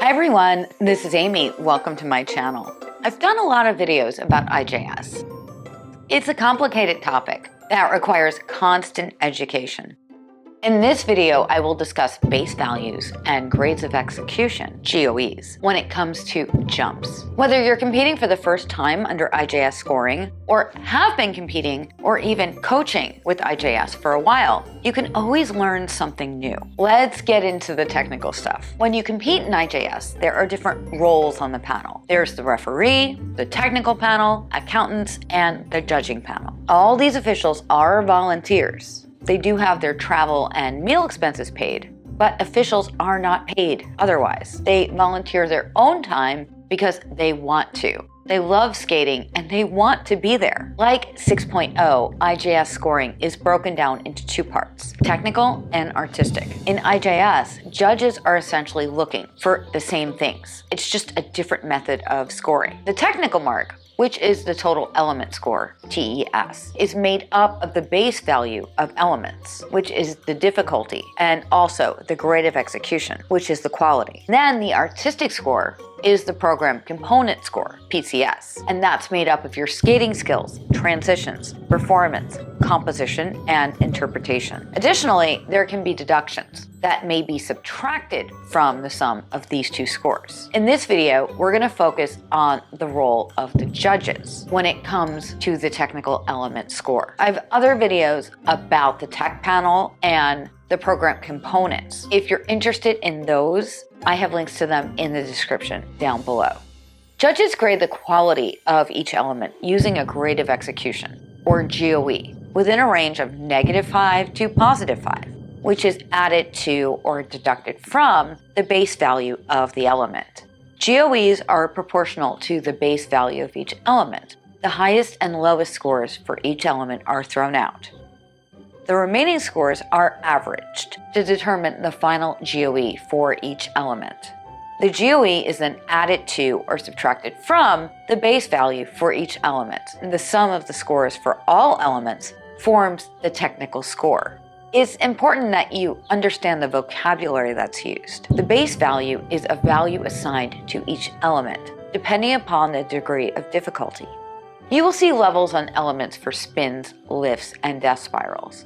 Hi everyone, this is Amy. Welcome to my channel. I've done a lot of videos about IJS. It's a complicated topic that requires constant education. In this video, I will discuss base values and grades of execution, GOEs, when it comes to jumps. Whether you're competing for the first time under IJS scoring, or have been competing or even coaching with IJS for a while, you can always learn something new. Let's get into the technical stuff. When you compete in IJS, there are different roles on the panel. There's the referee, the technical panel, accountants, and the judging panel. All these officials are volunteers. They do have their travel and meal expenses paid, but officials are not paid otherwise. They volunteer their own time because they want to. They love skating and they want to be there. Like 6.0, IJS scoring is broken down into two parts, technical and artistic. In IJS, judges are essentially looking for the same things. It's just a different method of scoring. The technical mark, which is the total element score, TES, is made up of the base value of elements, which is the difficulty, and also the grade of execution, which is the quality. Then the artistic score is the program component score, PCS, and that's made up of your skating skills, transitions, performance, composition, and interpretation. Additionally, there can be deductions that may be subtracted from the sum of these two scores. In this video, we're going to focus on the role of the judges when it comes to the technical element score. I have other videos about the tech panel and the program components. If you're interested in those, I have links to them in the description down below. Judges grade the quality of each element using a grade of execution, or GOE, within a range of -5 to +5, which is added to or deducted from the base value of the element. GOEs are proportional to the base value of each element. The highest and lowest scores for each element are thrown out. The remaining scores are averaged to determine the final GOE for each element. The GOE is then added to or subtracted from the base value for each element, and the sum of the scores for all elements forms the technical score. It's important that you understand the vocabulary that's used. The base value is a value assigned to each element, depending upon the degree of difficulty. You will see levels on elements for spins, lifts, and death spirals.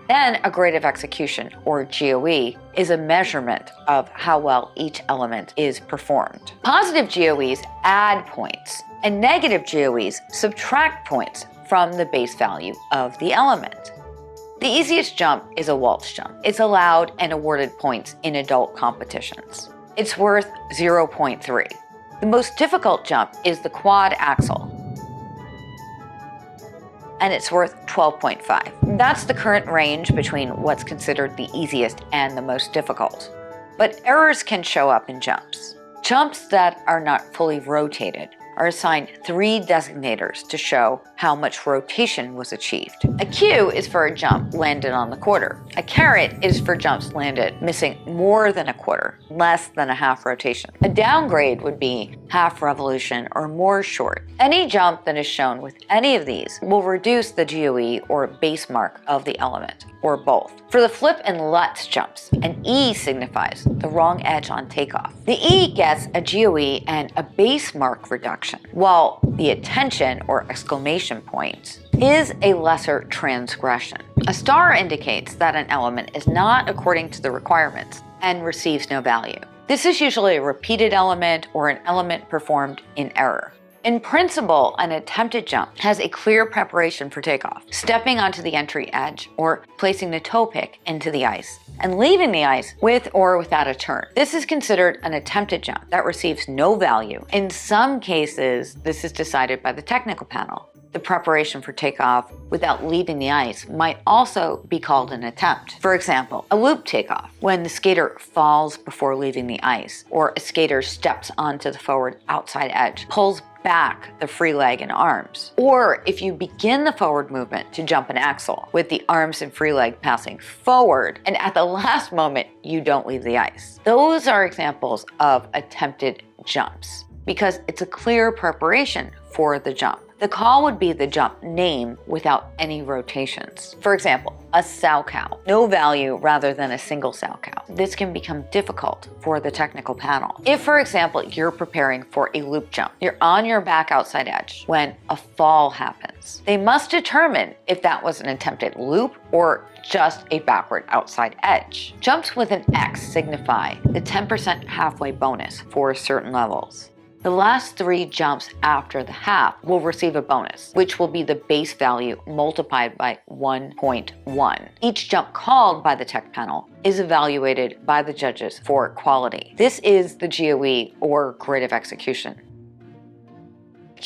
Then a grade of execution, or GOE, is a measurement of how well each element is performed. Positive GOEs add points, and negative GOEs subtract points from the base value of the element. The easiest jump is a waltz jump. It's allowed and awarded points in adult competitions. It's worth 0.3. The most difficult jump is the quad axel, and it's worth 12.5. That's the current range between what's considered the easiest and the most difficult. But errors can show up in jumps. Jumps that are not fully rotated are assigned 3 designators to show how much rotation was achieved. A Q is for a jump landed on the quarter. A caret is for jumps landed missing more than a quarter, less than a half rotation. A downgrade would be half revolution or more short. Any jump that is shown with any of these will reduce the GOE or base mark of the element, or both. For the flip and Lutz jumps, an E signifies the wrong edge on takeoff. The E gets a GOE and a base mark reduction, while the attention or exclamation point is a lesser transgression. A star indicates that an element is not according to the requirements and receives no value. This is usually a repeated element or an element performed in error. In principle, an attempted jump has a clear preparation for takeoff, stepping onto the entry edge or placing the toe pick into the ice, and leaving the ice with or without a turn. This is considered an attempted jump that receives no value. In some cases, this is decided by the technical panel. The preparation for takeoff without leaving the ice might also be called an attempt. For example, a loop takeoff, when the skater falls before leaving the ice, or a skater steps onto the forward outside edge, pulls back the free leg and arms. Or if you begin the forward movement to jump an axel with the arms and free leg passing forward, and at the last moment you don't leave the ice. Those are examples of attempted jumps because it's a clear preparation for the jump. The call would be the jump name without any rotations. For example, a sow cow, no value rather than a single sow cow. This can become difficult for the technical panel. If, for example, you're preparing for a loop jump, you're on your back outside edge when a fall happens. They must determine if that was an attempted loop or just a backward outside edge. Jumps with an X signify the 10% halfway bonus for certain levels. The last 3 jumps after the half will receive a bonus, which will be the base value multiplied by 1.1. Each jump called by the tech panel is evaluated by the judges for quality. This is the GOE, or grade of execution.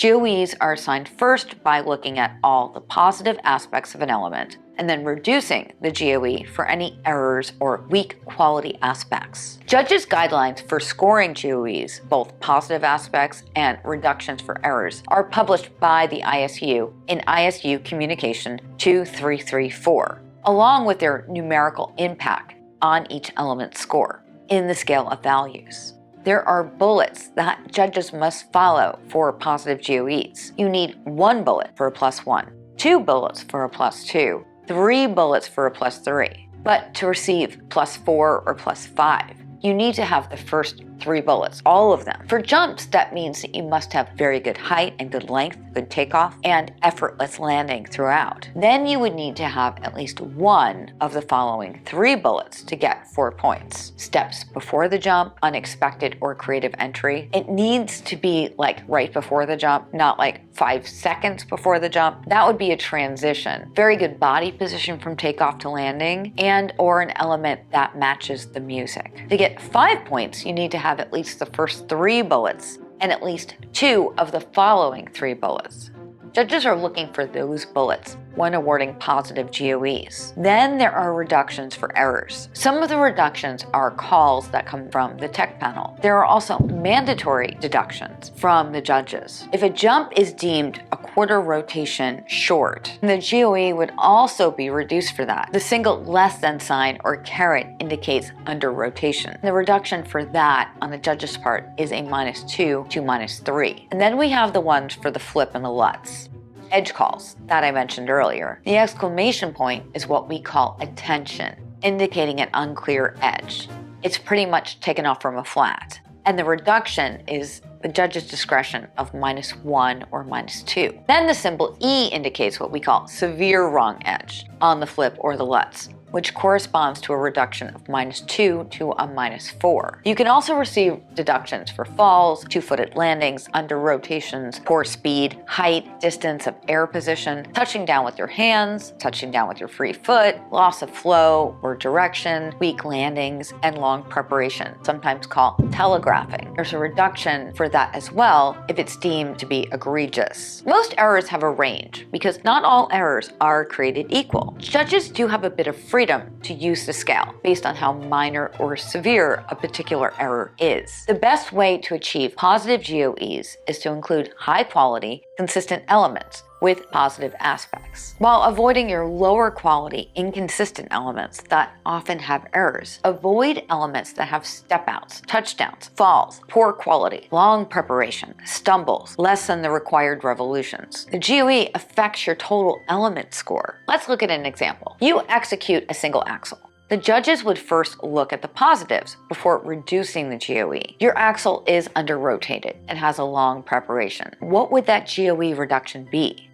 GOEs are assigned first by looking at all the positive aspects of an element and then reducing the GOE for any errors or weak quality aspects. Judges' guidelines for scoring GOEs, both positive aspects and reductions for errors, are published by the ISU in ISU Communication 2334, along with their numerical impact on each element score in the scale of values. There are bullets that judges must follow for positive GOEs. You need 1 bullet for a +1, 2 bullets for a +2, 3 bullets for a +3. But to receive +4 or +5, you need to have the first 3 bullets, all of them. For jumps, that means that you must have very good height and good length, good takeoff, and effortless landing throughout. Then you would need to have at least 1 of the following 3 bullets to get 4 points. Steps before the jump, unexpected or creative entry. It needs to be like right before the jump, not like 5 seconds before the jump. That would be a transition. Very good body position from takeoff to landing, and or an element that matches the music. To get 5 points, you need to have at least the first 3 bullets and at least 2 of the following 3 bullets. Judges are looking for those bullets when awarding positive GOEs. Then there are reductions for errors. Some of the reductions are calls that come from the tech panel. There are also mandatory deductions from the judges. If a jump is deemed a quarter rotation short, the GOE would also be reduced for that. The single less than sign or caret indicates under rotation. The reduction for that on the judge's part is a -2 to -3. And then we have the ones for the flip and the LUTs. Edge calls that I mentioned earlier. The exclamation point is what we call attention, indicating an unclear edge. It's pretty much taken off from a flat. And the reduction is the judge's discretion of -1 or -2. Then the symbol E indicates what we call severe wrong edge on the flip or the LUTs, which corresponds to a reduction of -2 to a -4. You can also receive deductions for falls, 2-footed landings, under rotations, poor speed, height, distance of air position, touching down with your hands, touching down with your free foot, loss of flow or direction, weak landings, and long preparation, sometimes called telegraphing. There's a reduction for that as well if it's deemed to be egregious. Most errors have a range because not all errors are created equal. Judges do have a bit of freedom to use the scale based on how minor or severe a particular error is. The best way to achieve positive GOEs is to include high quality, consistent elements with positive aspects, while avoiding your lower quality, inconsistent elements that often have errors. Avoid elements that have step outs, touchdowns, falls, poor quality, long preparation, stumbles, less than the required revolutions. The GOE affects your total element score. Let's look at an example. You execute a single axle. The judges would first look at the positives before reducing the GOE. Your axle is under-rotated and has a long preparation. What would that GOE reduction be?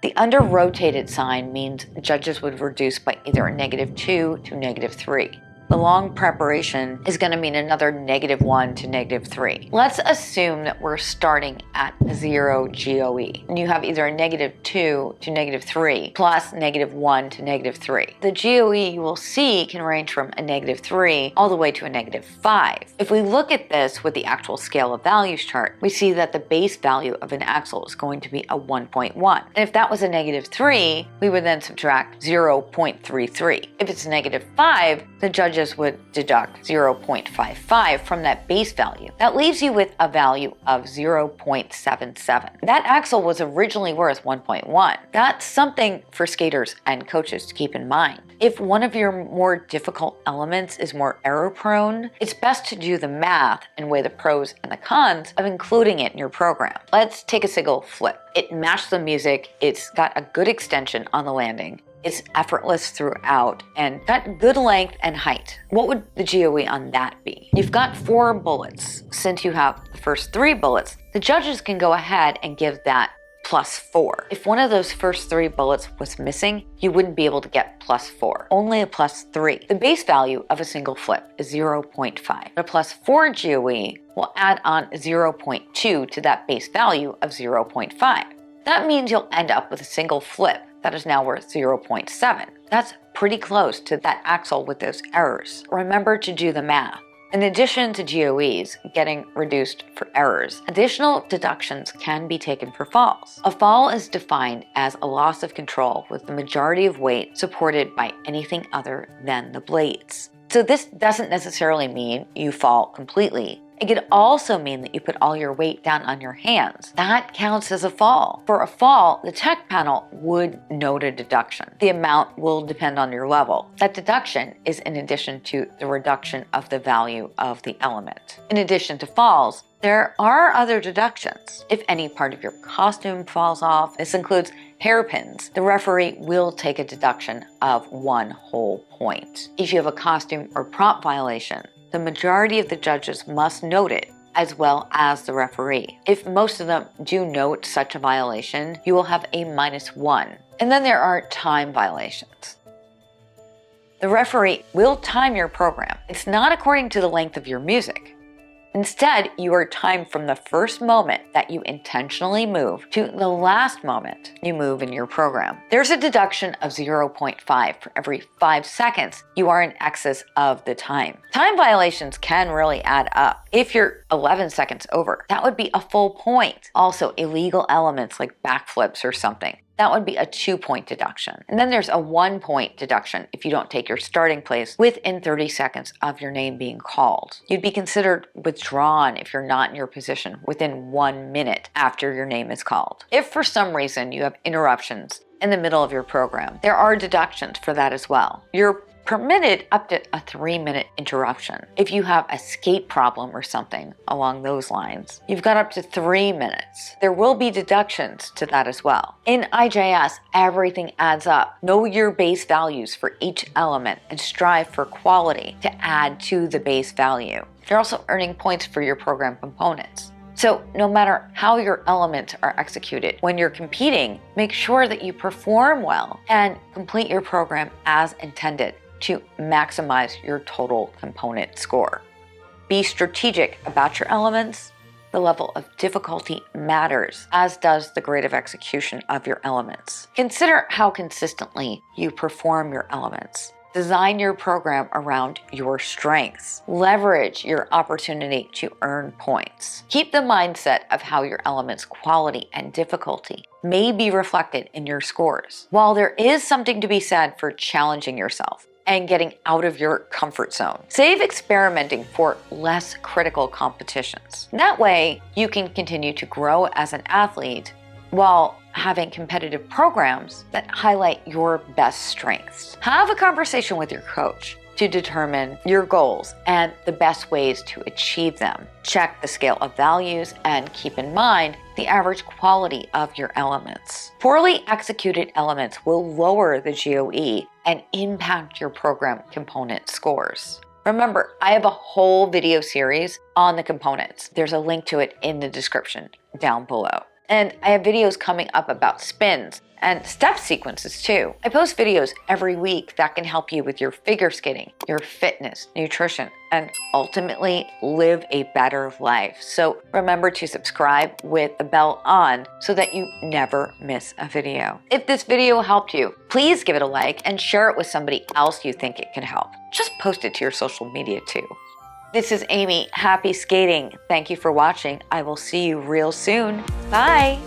The under-rotated sign means judges would reduce by either a -2 to -3. The long preparation is going to mean another -1 to -3. Let's assume that we're starting at 0 GOE, and you have either a -2 to -3 plus -1 to -3. The GOE you will see can range from a -3 all the way to a -5. If we look at this with the actual scale of values chart, we see that the base value of an axle is going to be a 1.1. And if that was a -3, we would then subtract 0.33. If it's a -5, the judge judges would deduct 0.55 from that base value. That leaves you with a value of 0.77. That axle was originally worth 1.1. That's something for skaters and coaches to keep in mind. If one of your more difficult elements is more error-prone, it's best to do the math and weigh the pros and the cons of including it in your program. Let's take a single flip. It matched the music, it's got a good extension on the landing, it's effortless throughout, and got good length and height. What would the GOE on that be? You've got 4 bullets. Since you have the first 3 bullets, the judges can go ahead and give that +4. If one of those first 3 bullets was missing, you wouldn't be able to get +4, only a +3. The base value of a single flip is 0.5. A +4 GOE will add on 0.2 to that base value of 0.5. That means you'll end up with a single flip that is now worth 0.7. That's pretty close to that axle with those errors. Remember to do the math. In addition to GOEs getting reduced for errors, additional deductions can be taken for falls. A fall is defined as a loss of control with the majority of weight supported by anything other than the blades. So this doesn't necessarily mean you fall completely. It could also mean that you put all your weight down on your hands. That counts as a fall. For a fall, the tech panel would note a deduction. The amount will depend on your level. That deduction is in addition to the reduction of the value of the element. In addition to falls, there are other deductions. If any part of your costume falls off, this includes hairpins, the referee will take a deduction of 1 whole point. If you have a costume or prop violation, the majority of the judges must note it, as well as the referee. If most of them do note such a violation, you will have a -1. And then there are time violations. The referee will time your program. It's not according to the length of your music. Instead, you are timed from the first moment that you intentionally move to the last moment you move in your program. There's a deduction of 0.5 for every 5 seconds you are in excess of the time. Time violations can really add up. If you're 11 seconds over, that would be a full point. Also, illegal elements like backflips or something, that would be a 2-point deduction. And then there's a 1-point deduction if you don't take your starting place within 30 seconds of your name being called. You'd be considered withdrawn if you're not in your position within 1 minute after your name is called. If for some reason you have interruptions in the middle of your program, there are deductions for that as well. You're permitted up to a 3-minute interruption. If you have a skate problem or something along those lines, you've got up to 3 minutes. There will be deductions to that as well. In IJS, everything adds up. Know your base values for each element and strive for quality to add to the base value. You're also earning points for your program components. So no matter how your elements are executed, when you're competing, make sure that you perform well and complete your program as intended to maximize your total component score. Be strategic about your elements. The level of difficulty matters, as does the grade of execution of your elements. Consider how consistently you perform your elements. Design your program around your strengths. Leverage your opportunity to earn points. Keep the mindset of how your element's quality and difficulty may be reflected in your scores. While there is something to be said for challenging yourself and getting out of your comfort zone, save experimenting for less critical competitions. That way, you can continue to grow as an athlete while having competitive programs that highlight your best strengths. Have a conversation with your coach to determine your goals and the best ways to achieve them. Check the scale of values and keep in mind the average quality of your elements. Poorly executed elements will lower the GOE and impact your program component scores. Remember, I have a whole video series on the components. There's a link to it in the description down below. And I have videos coming up about spins and step sequences too. I post videos every week that can help you with your figure skating, your fitness, nutrition, and ultimately live a better life. So remember to subscribe with the bell on so that you never miss a video. If this video helped you, please give it a like and share it with somebody else you think it can help. Just post it to your social media too. This is Aimée. Happy skating. Thank you for watching. I will see you real soon. Bye.